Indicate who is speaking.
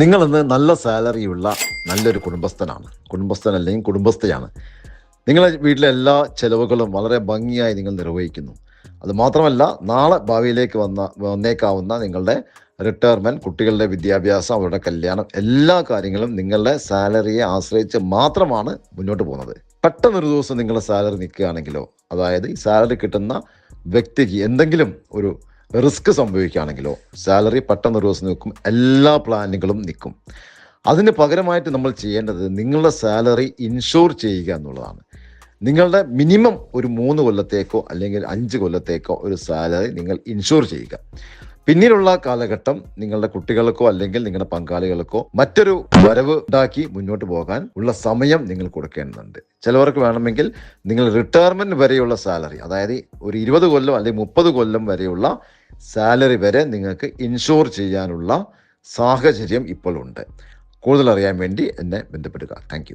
Speaker 1: നിങ്ങളിന്ന് നല്ല സാലറിയുള്ള നല്ലൊരു കുടുംബസ്ഥൻ അല്ലെങ്കിൽ കുടുംബസ്ഥയാണ്. നിങ്ങളെ വീട്ടിലെ എല്ലാ ചെലവുകളും വളരെ ഭംഗിയായി നിങ്ങൾ നിർവഹിക്കുന്നു. അതുമാത്രമല്ല, നാളെ ഭാവിയിലേക്ക് വന്നേക്കാവുന്ന നിങ്ങളുടെ റിട്ടയർമെൻറ്റ്, കുട്ടികളുടെ വിദ്യാഭ്യാസം, അവരുടെ കല്യാണം, എല്ലാ കാര്യങ്ങളും നിങ്ങളുടെ സാലറിയെ ആശ്രയിച്ച് മാത്രമാണ് മുന്നോട്ട് പോകുന്നത്. പെട്ടെന്നൊരു ദിവസം നിങ്ങളുടെ സാലറി നിൽക്കുകയാണെങ്കിലോ, അതായത് ഈ സാലറി കിട്ടുന്ന വ്യക്തിക്ക് എന്തെങ്കിലും ഒരു റിസ്ക് സംഭവിക്കുകയാണെങ്കിലോ, സാലറി പെട്ടെന്നൊരു ദിവസം നിൽക്കും, എല്ലാ പ്ലാനുകളും നിൽക്കും. അതിന് പകരമായിട്ട് നമ്മൾ ചെയ്യേണ്ടത് നിങ്ങളുടെ സാലറി ഇൻഷുർ ചെയ്യുക എന്നുള്ളതാണ്. നിങ്ങളുടെ മിനിമം ഒരു 3 കൊല്ലത്തേക്കോ അല്ലെങ്കിൽ 5 കൊല്ലത്തേക്കോ ഒരു സാലറി നിങ്ങൾ ഇൻഷുർ ചെയ്യുക. പിന്നീടുള്ള കാലഘട്ടം നിങ്ങളുടെ കുട്ടികൾക്കോ അല്ലെങ്കിൽ നിങ്ങളുടെ പങ്കാളികൾക്കോ മറ്റൊരു വരവ് ഉണ്ടാക്കി മുന്നോട്ട് പോകാൻ ഉള്ള സമയം നിങ്ങൾ കൊടുക്കേണ്ടതുണ്ട്. ചിലവർക്ക് വേണമെങ്കിൽ നിങ്ങൾ റിട്ടയർമെൻറ്റ് വരെയുള്ള സാലറി, അതായത് ഒരു 20 കൊല്ലം അല്ലെങ്കിൽ 30 കൊല്ലം വരെയുള്ള സാലറി വരെ നിങ്ങൾക്ക് ഇൻഷുർ ചെയ്യാനുള്ള സാഹചര്യം ഇപ്പോൾ ഉണ്ട്. കൂടുതൽ അറിയാൻ വേണ്ടി എന്നെ ബന്ധപ്പെടുക. താങ്ക്